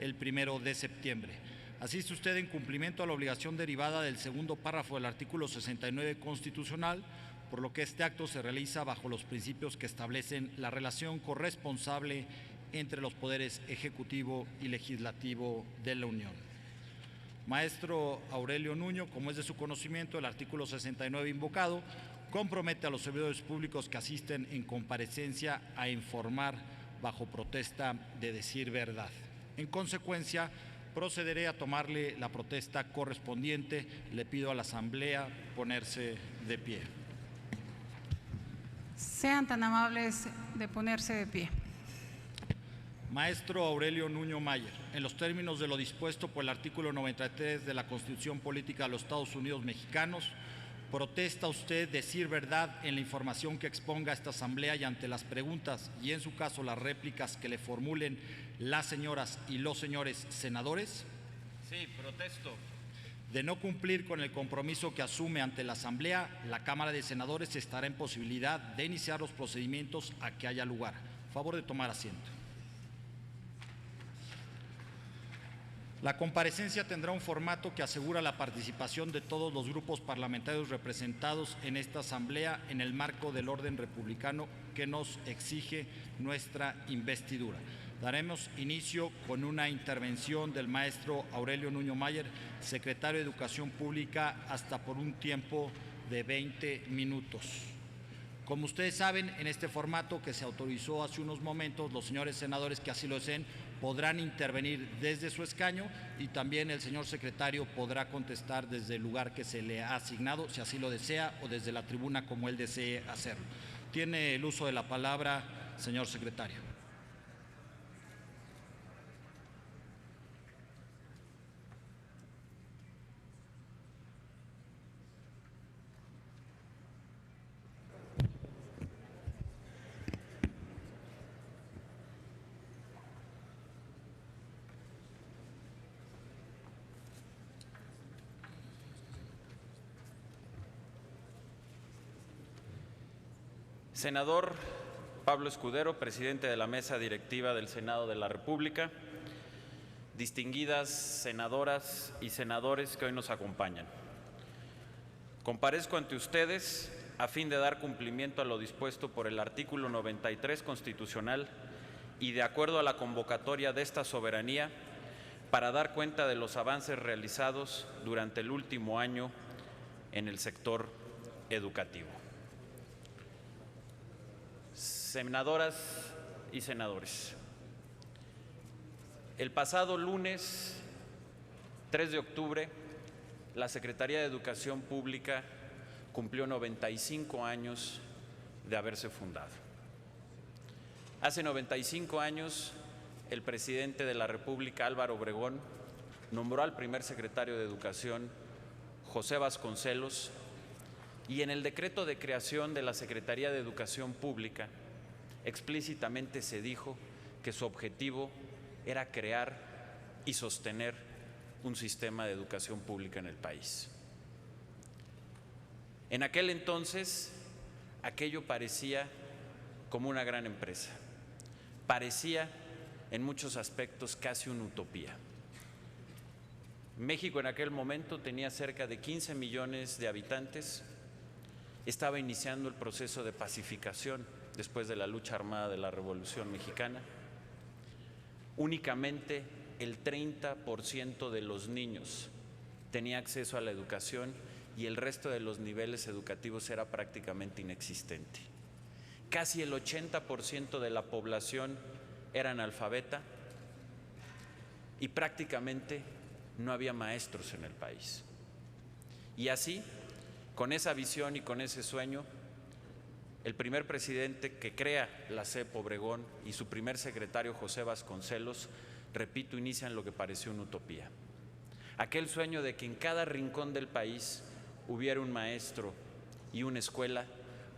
el 1 de septiembre. Asiste usted en cumplimiento a la obligación derivada del segundo párrafo del artículo 69 constitucional, por lo que este acto se realiza bajo los principios que establecen la relación corresponsable entre los poderes ejecutivo y legislativo de la Unión. Maestro Aurelio Nuño, como es de su conocimiento, el artículo 69 invocado compromete a los servidores públicos que asisten en comparecencia a informar bajo protesta de decir verdad. En consecuencia, procederé a tomarle la protesta correspondiente. Le pido a la Asamblea ponerse de pie. Sean tan amables de ponerse de pie. Maestro Aurelio Nuño Mayer, en los términos de lo dispuesto por el artículo 93 de la Constitución Política de los Estados Unidos Mexicanos, ¿protesta usted decir verdad en la información que exponga a esta Asamblea y ante las preguntas y, en su caso, las réplicas que le formulen las señoras y los señores senadores? Sí, protesto. De no cumplir con el compromiso que asume ante la Asamblea, la Cámara de Senadores estará en posibilidad de iniciar los procedimientos a que haya lugar. Favor de tomar asiento. La comparecencia tendrá un formato que asegura la participación de todos los grupos parlamentarios representados en esta Asamblea en el marco del orden republicano que nos exige nuestra investidura. Daremos inicio con una intervención del maestro Aurelio Nuño Mayer, secretario de Educación Pública, hasta por un tiempo de 20 minutos. Como ustedes saben, en este formato que se autorizó hace unos momentos, los señores senadores que así lo deseen podrán intervenir desde su escaño y también el señor secretario podrá contestar desde el lugar que se le ha asignado, si así lo desea, o desde la tribuna como él desee hacerlo. Tiene el uso de la palabra, señor secretario. Senador Pablo Escudero, presidente de la Mesa Directiva del Senado de la República, distinguidas senadoras y senadores que hoy nos acompañan. Comparezco ante ustedes a fin de dar cumplimiento a lo dispuesto por el artículo 93 constitucional y de acuerdo a la convocatoria de esta soberanía para dar cuenta de los avances realizados durante el último año en el sector educativo. Senadoras y senadores, el pasado lunes 3 de octubre, la Secretaría de Educación Pública cumplió 95 años de haberse fundado. Hace 95 años, el presidente de la República, Álvaro Obregón, nombró al primer secretario de Educación, José Vasconcelos, y en el decreto de creación de la Secretaría de Educación Pública, explícitamente se dijo que su objetivo era crear y sostener un sistema de educación pública en el país. En aquel entonces, aquello parecía como una gran empresa, parecía en muchos aspectos casi una utopía. México en aquel momento tenía cerca de 15 millones de habitantes, estaba iniciando el proceso de pacificación después de la lucha armada de la Revolución Mexicana. Únicamente el 30% de los niños tenía acceso a la educación y el resto de los niveles educativos era prácticamente inexistente. Casi el 80% de la población era analfabeta y prácticamente no había maestros en el país. Y así, con esa visión y con ese sueño, el primer presidente que crea la CEP Obregón y su primer secretario, José Vasconcelos, repito, inician lo que pareció una utopía. Aquel sueño de que en cada rincón del país hubiera un maestro y una escuela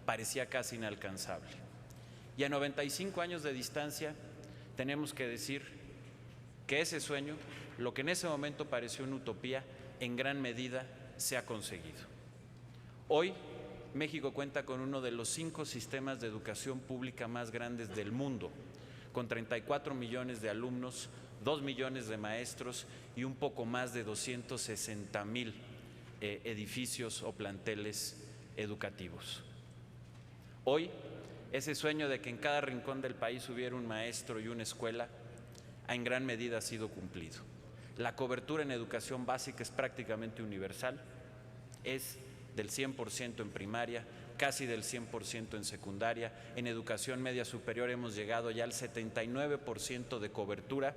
parecía casi inalcanzable. Y a 95 años de distancia tenemos que decir que ese sueño, lo que en ese momento pareció una utopía, en gran medida se ha conseguido. Hoy México cuenta con uno de los 5 sistemas de educación pública más grandes del mundo, con 34 millones de alumnos, 2 millones de maestros y un poco más de 260,000 edificios o planteles educativos. Hoy, ese sueño de que en cada rincón del país hubiera un maestro y una escuela, en gran medida ha sido cumplido. La cobertura en educación básica es prácticamente universal, es del 100% en primaria, casi del 100% en secundaria. En educación media superior hemos llegado ya al 79% de cobertura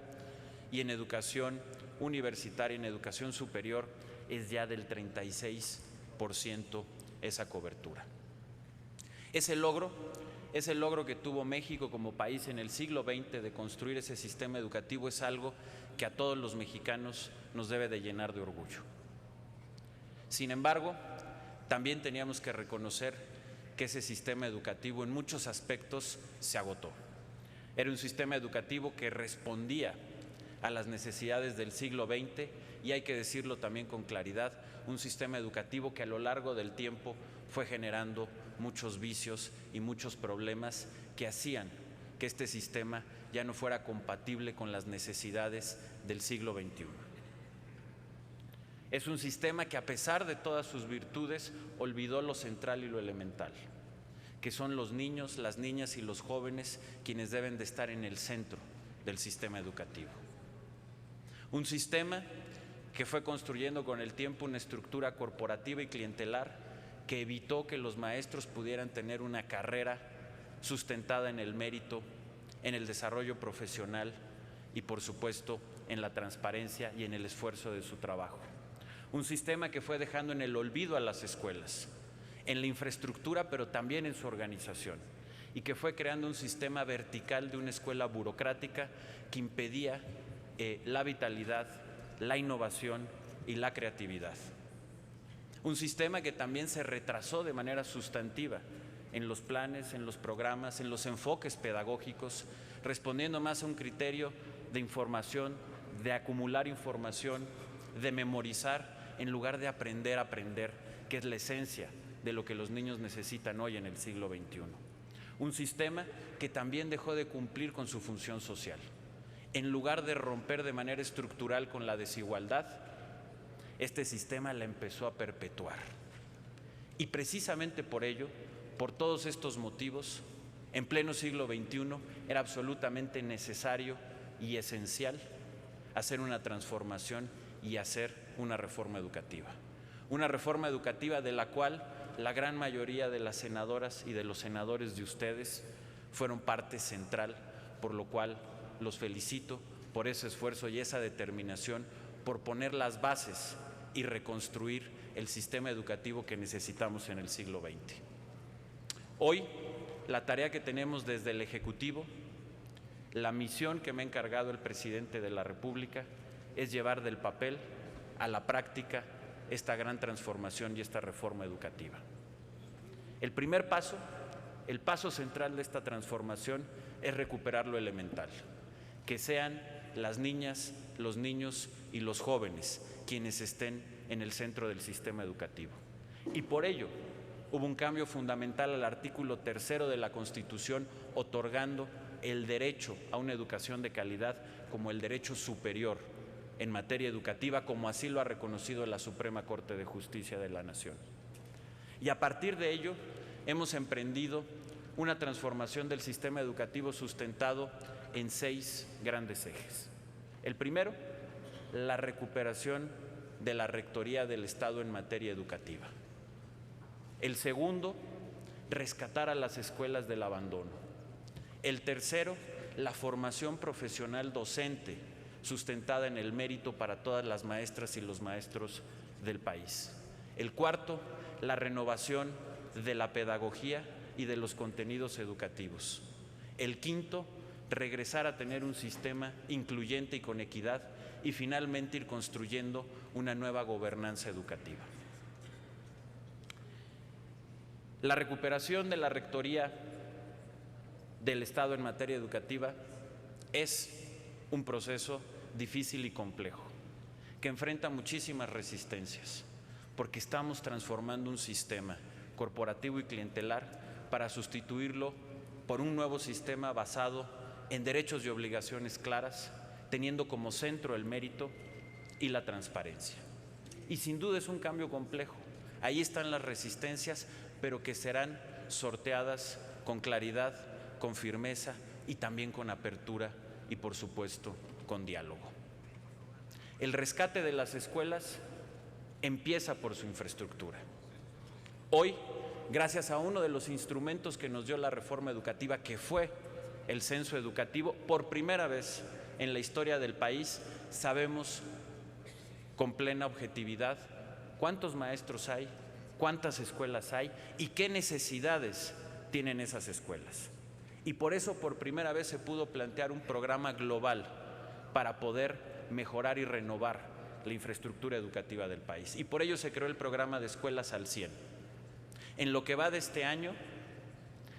y en educación universitaria, en educación superior, es ya del 36% esa cobertura. Ese logro que tuvo México como país en el siglo XX de construir ese sistema educativo es algo que a todos los mexicanos nos debe de llenar de orgullo. Sin embargo, también teníamos que reconocer que ese sistema educativo en muchos aspectos se agotó. Era un sistema educativo que respondía a las necesidades del siglo XX y hay que decirlo también con claridad, un sistema educativo que a lo largo del tiempo fue generando muchos vicios y muchos problemas que hacían que este sistema ya no fuera compatible con las necesidades del siglo XXI. Es un sistema que a pesar de todas sus virtudes olvidó lo central y lo elemental, que son los niños, las niñas y los jóvenes quienes deben de estar en el centro del sistema educativo. Un sistema que fue construyendo con el tiempo una estructura corporativa y clientelar que evitó que los maestros pudieran tener una carrera sustentada en el mérito, en el desarrollo profesional y, por supuesto, en la transparencia y en el esfuerzo de su trabajo. Un sistema que fue dejando en el olvido a las escuelas, en la infraestructura, pero también en su organización, y que fue creando un sistema vertical de una escuela burocrática que impedía la vitalidad, la innovación y la creatividad. Un sistema que también se retrasó de manera sustantiva en los planes, en los programas, en los enfoques pedagógicos, respondiendo más a un criterio de información, de acumular información, de memorizar, en lugar de aprender a aprender, que es la esencia de lo que los niños necesitan hoy en el siglo XXI. Un sistema que también dejó de cumplir con su función social. En lugar de romper de manera estructural con la desigualdad, este sistema la empezó a perpetuar. Y precisamente por ello, por todos estos motivos, en pleno siglo XXI era absolutamente necesario y esencial hacer una transformación y hacer una reforma educativa. Una reforma educativa de la cual la gran mayoría de las senadoras y de los senadores de ustedes fueron parte central, por lo cual los felicito por ese esfuerzo y esa determinación por poner las bases y reconstruir el sistema educativo que necesitamos en el siglo XX. Hoy, la tarea que tenemos desde el Ejecutivo, la misión que me ha encargado el presidente de la República, es llevar del papel a la práctica esta gran transformación y esta reforma educativa. El primer paso, el paso central de esta transformación es recuperar lo elemental, que sean las niñas, los niños y los jóvenes quienes estén en el centro del sistema educativo. Y por ello hubo un cambio fundamental al artículo 3 de la Constitución, otorgando el derecho a una educación de calidad como el derecho superior en materia educativa, como así lo ha reconocido la Suprema Corte de Justicia de la Nación. Y a partir de ello hemos emprendido una transformación del sistema educativo sustentado en 6 grandes ejes. El primero, la recuperación de la Rectoría del Estado en materia educativa. El segundo, rescatar a las escuelas del abandono. El tercero, la formación profesional docente sustentada en el mérito para todas las maestras y los maestros del país. El cuarto, la renovación de la pedagogía y de los contenidos educativos. El quinto, regresar a tener un sistema incluyente y con equidad y finalmente ir construyendo una nueva gobernanza educativa. La recuperación de la Rectoría del Estado en materia educativa es un proceso difícil y complejo, que enfrenta muchísimas resistencias, porque estamos transformando un sistema corporativo y clientelar para sustituirlo por un nuevo sistema basado en derechos y obligaciones claras, teniendo como centro el mérito y la transparencia. Y sin duda es un cambio complejo. Ahí están las resistencias, pero que serán sorteadas con claridad, con firmeza y también con apertura y, por supuesto, con diálogo. El rescate de las escuelas empieza por su infraestructura. Hoy, gracias a uno de los instrumentos que nos dio la reforma educativa, que fue el censo educativo, por primera vez en la historia del país sabemos con plena objetividad cuántos maestros hay, cuántas escuelas hay y qué necesidades tienen esas escuelas. Y por eso por primera vez se pudo plantear un programa global para poder mejorar y renovar la infraestructura educativa del país. Y por ello se creó el programa de Escuelas al 100. En lo que va de este año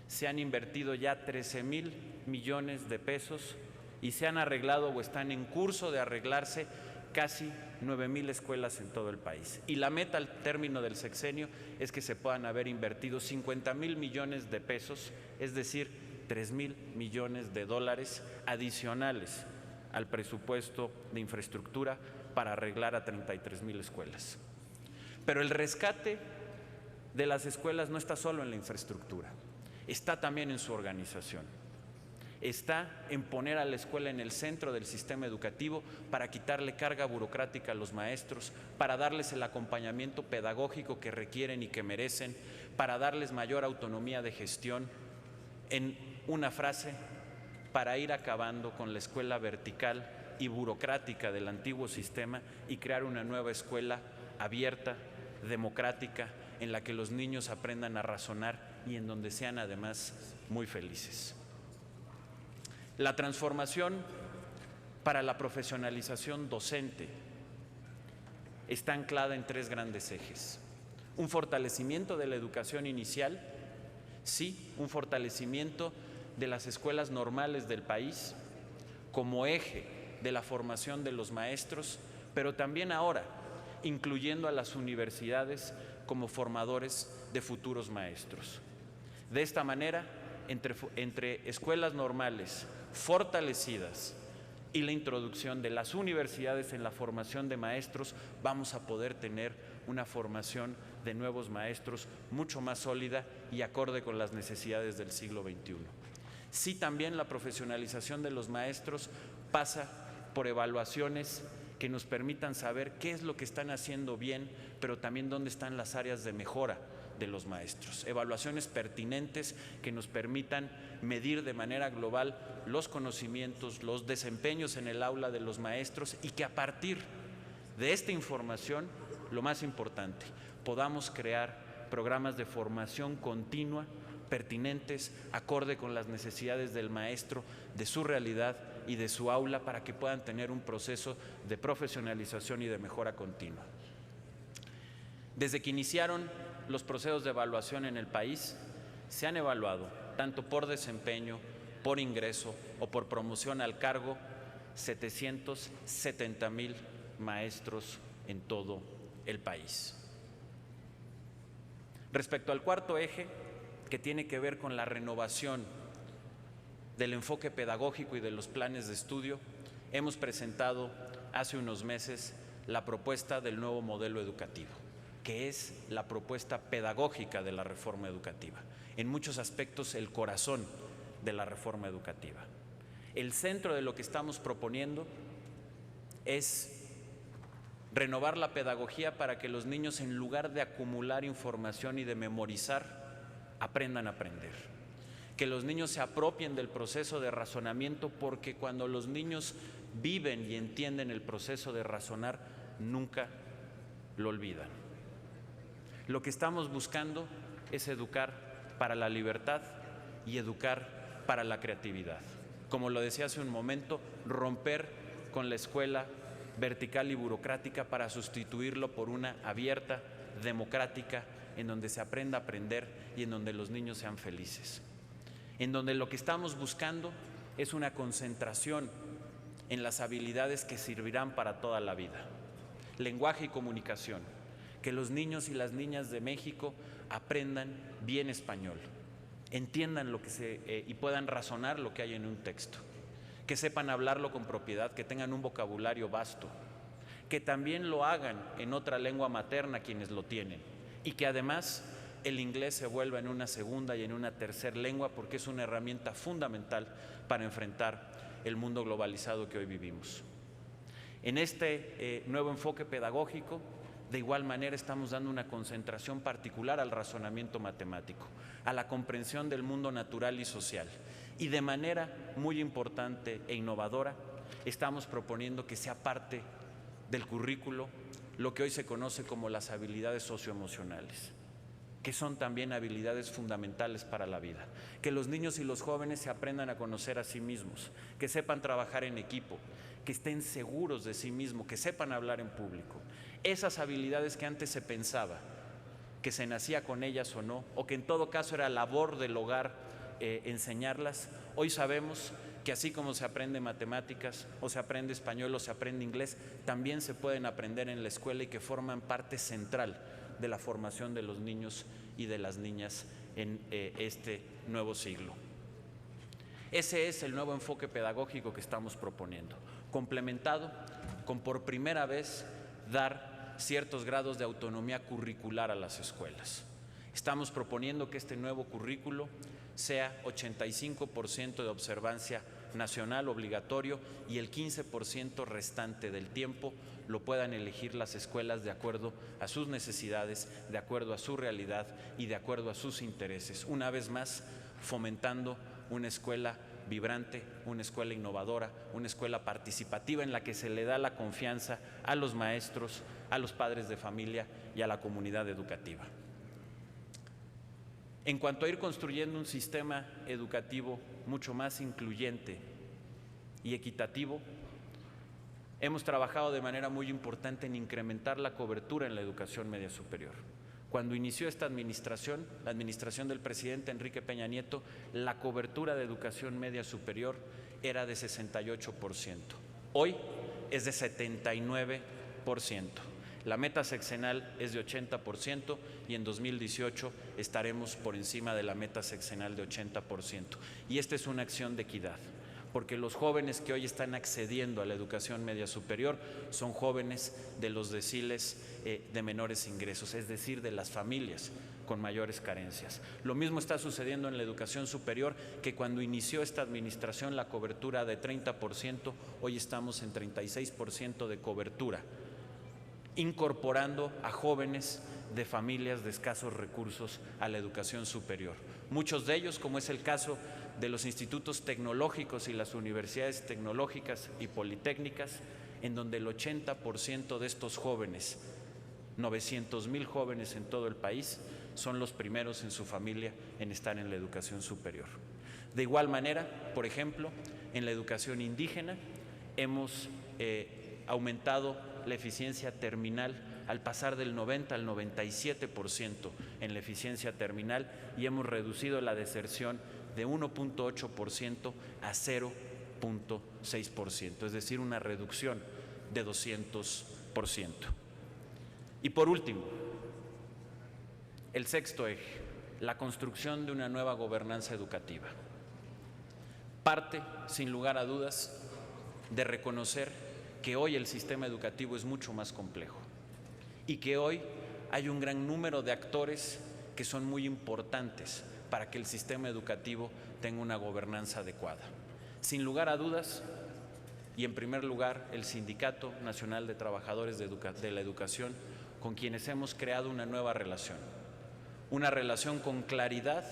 se han invertido ya 13,000 millones de pesos y se han arreglado o están en curso de arreglarse casi 9,000 escuelas en todo el país. Y la meta al término del sexenio es que se puedan haber invertido 50,000 millones de pesos, es decir, 3,000 millones de dólares adicionales al presupuesto de infraestructura para arreglar a 33,000 escuelas. Pero el rescate de las escuelas no está solo en la infraestructura, está también en su organización. Está en poner a la escuela en el centro del sistema educativo para quitarle carga burocrática a los maestros, para darles el acompañamiento pedagógico que requieren y que merecen, para darles mayor autonomía de gestión. En una frase, para ir acabando con la escuela vertical y burocrática del antiguo sistema y crear una nueva escuela abierta, democrática, en la que los niños aprendan a razonar y en donde sean además muy felices. La transformación para la profesionalización docente está anclada en 3 grandes ejes. Un fortalecimiento de la educación inicial, sí, un fortalecimiento de las escuelas normales del país como eje de la formación de los maestros, pero también ahora incluyendo a las universidades como formadores de futuros maestros. De esta manera, entre escuelas normales fortalecidas y la introducción de las universidades en la formación de maestros, vamos a poder tener una formación de nuevos maestros mucho más sólida y acorde con las necesidades del siglo XXI. Sí, también la profesionalización de los maestros pasa por evaluaciones que nos permitan saber qué es lo que están haciendo bien, pero también dónde están las áreas de mejora de los maestros. Evaluaciones pertinentes que nos permitan medir de manera global los conocimientos, los desempeños en el aula de los maestros y que a partir de esta información, lo más importante, podamos crear programas de formación continua, pertinentes, acorde con las necesidades del maestro, de su realidad y de su aula, para que puedan tener un proceso de profesionalización y de mejora continua. Desde que iniciaron los procesos de evaluación en el país, se han evaluado, tanto por desempeño, por ingreso o por promoción al cargo, 770,000 maestros en todo el país. Respecto al cuarto eje, que tiene que ver con la renovación del enfoque pedagógico y de los planes de estudio, hemos presentado hace unos meses la propuesta del nuevo modelo educativo, que es la propuesta pedagógica de la reforma educativa, en muchos aspectos el corazón de la reforma educativa. El centro de lo que estamos proponiendo es renovar la pedagogía para que los niños, en lugar de acumular información y de memorizar, aprendan a aprender. Que los niños se apropien del proceso de razonamiento, porque cuando los niños viven y entienden el proceso de razonar, nunca lo olvidan. Lo que estamos buscando es educar para la libertad y educar para la creatividad. Como lo decía hace un momento, romper con la escuela vertical y burocrática para sustituirlo por una abierta, democrática, en donde se aprenda a aprender y en donde los niños sean felices. En donde lo que estamos buscando es una concentración en las habilidades que servirán para toda la vida. Lenguaje y comunicación. Que los niños y las niñas de México aprendan bien español, entiendan lo que y puedan razonar lo que hay en un texto. que sepan hablarlo con propiedad, que tengan un vocabulario vasto, que también lo hagan en otra lengua materna quienes lo tienen, y que además el inglés se vuelva en una segunda y en una tercera lengua, porque es una herramienta fundamental para enfrentar el mundo globalizado que hoy vivimos. En este nuevo enfoque pedagógico, de igual manera estamos dando una concentración particular al razonamiento matemático, a la comprensión del mundo natural y social. Y de manera muy importante e innovadora, estamos proponiendo que sea parte del currículo lo que hoy se conoce como las habilidades socioemocionales, que son también habilidades fundamentales para la vida. Que los niños y los jóvenes se aprendan a conocer a sí mismos, que sepan trabajar en equipo, que estén seguros de sí mismos, que sepan hablar en público. Esas habilidades que antes se pensaba que se nacía con ellas o no, o que en todo caso era labor del hogar enseñarlas, hoy sabemos que así como se aprende matemáticas, o se aprende español, o se aprende inglés, también se pueden aprender en la escuela y que forman parte central de la formación de los niños y de las niñas en este nuevo siglo. Ese es el nuevo enfoque pedagógico que estamos proponiendo, complementado con por primera vez dar ciertos grados de autonomía curricular a las escuelas. Estamos proponiendo que este nuevo currículo sea 85% de observancia nacional obligatorio y el 15% restante del tiempo lo puedan elegir las escuelas de acuerdo a sus necesidades, de acuerdo a su realidad y de acuerdo a sus intereses. Una vez más, fomentando una escuela vibrante, una escuela innovadora, una escuela participativa en la que se le da la confianza a los maestros, a los padres de familia y a la comunidad educativa. En cuanto a ir construyendo un sistema educativo mucho más incluyente y equitativo, hemos trabajado de manera muy importante en incrementar la cobertura en la educación media superior. Cuando inició esta administración, la administración del presidente Enrique Peña Nieto, la cobertura de educación media superior era de 68%. Hoy es de 79%. La meta sexenal es de 80% y en 2018 estaremos por encima de la meta sexenal de 80%. Y esta es una acción de equidad, porque los jóvenes que hoy están accediendo a la educación media superior son jóvenes de los deciles de menores ingresos, es decir, de las familias con mayores carencias. Lo mismo está sucediendo en la educación superior, que cuando inició esta administración la cobertura de 30%, hoy estamos en 36% de cobertura, incorporando a jóvenes de familias de escasos recursos a la educación superior. Muchos de ellos, como es el caso de los institutos tecnológicos y las universidades tecnológicas y politécnicas, en donde el 80% de estos jóvenes, 900,000 jóvenes en todo el país, son los primeros en su familia en estar en la educación superior. De igual manera, por ejemplo, en la educación indígena hemos aumentado la eficiencia terminal al pasar del 90 al 97% en la eficiencia terminal y hemos reducido la deserción de 1.8% a 0.6%, es decir, una reducción de 200%. Y por último, el sexto eje, la construcción de una nueva gobernanza educativa. Parte, sin lugar a dudas, de reconocer que hoy el sistema educativo es mucho más complejo y que hoy hay un gran número de actores que son muy importantes para que el sistema educativo tenga una gobernanza adecuada. Sin lugar a dudas, y en primer lugar, el Sindicato Nacional de Trabajadores de la Educación, con quienes hemos creado una nueva relación con claridad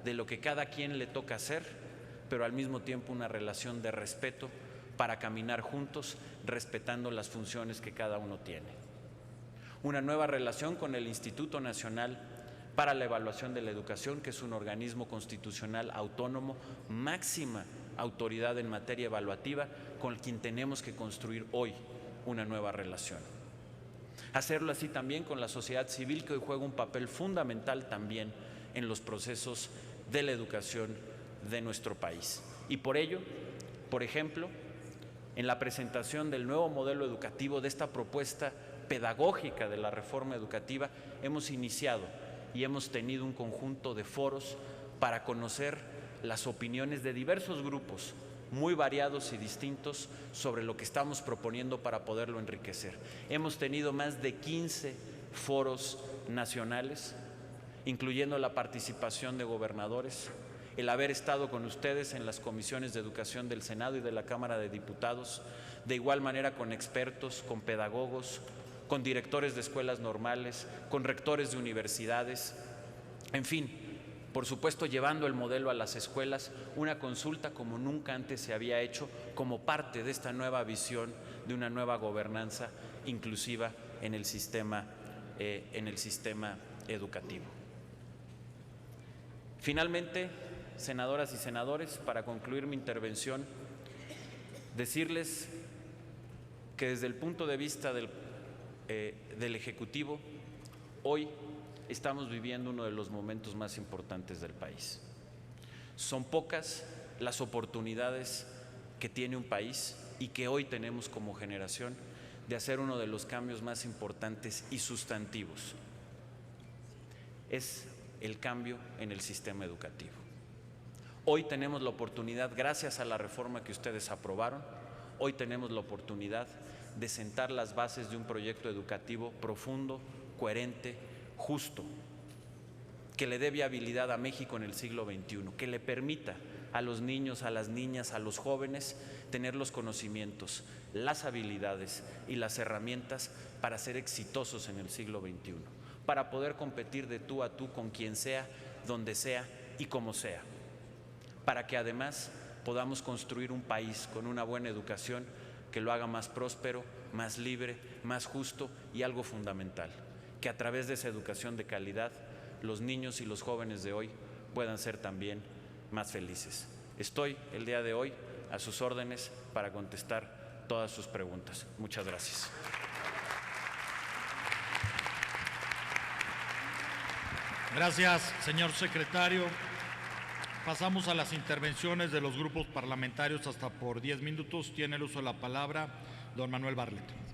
de lo que cada quien le toca hacer, pero al mismo tiempo una relación de respeto para caminar juntos, respetando las funciones que cada uno tiene. Una nueva relación con el Instituto Nacional para la Evaluación de la Educación, que es un organismo constitucional autónomo, máxima autoridad en materia evaluativa, con quien tenemos que construir hoy una nueva relación. Hacerlo así también con la sociedad civil, que hoy juega un papel fundamental también en los procesos de la educación de nuestro país. Y por ello, por ejemplo, en la presentación del nuevo modelo educativo, de esta propuesta pedagógica de la reforma educativa, hemos iniciado y hemos tenido un conjunto de foros para conocer las opiniones de diversos grupos muy variados y distintos sobre lo que estamos proponiendo para poderlo enriquecer. Hemos tenido más de 15 foros nacionales, incluyendo la participación de gobernadores, el haber estado con ustedes en las comisiones de educación del Senado y de la Cámara de Diputados, de igual manera con expertos, con pedagogos, con directores de escuelas normales, con rectores de universidades, en fin, por supuesto llevando el modelo a las escuelas, una consulta como nunca antes se había hecho como parte de esta nueva visión de una nueva gobernanza inclusiva en el sistema educativo. Finalmente, senadoras y senadores, para concluir mi intervención, decirles que desde el punto de vista del Ejecutivo, hoy estamos viviendo uno de los momentos más importantes del país. Son pocas las oportunidades que tiene un país y que hoy tenemos como generación de hacer uno de los cambios más importantes y sustantivos. Es el cambio en el sistema educativo. Hoy tenemos la oportunidad, gracias a la reforma que ustedes aprobaron, hoy tenemos la oportunidad de sentar las bases de un proyecto educativo profundo, coherente, justo, que le dé viabilidad a México en el siglo XXI, que le permita a los niños, a las niñas, a los jóvenes tener los conocimientos, las habilidades y las herramientas para ser exitosos en el siglo XXI, para poder competir de tú a tú con quien sea, donde sea y como sea, para que además podamos construir un país con una buena educación que lo haga más próspero, más libre, más justo y algo fundamental, que a través de esa educación de calidad los niños y los jóvenes de hoy puedan ser también más felices. Estoy el día de hoy a sus órdenes para contestar todas sus preguntas. Muchas gracias. Gracias, señor secretario. Pasamos a las intervenciones de los grupos parlamentarios hasta por 10 minutos. Tiene el uso de la palabra don Manuel Bartlett.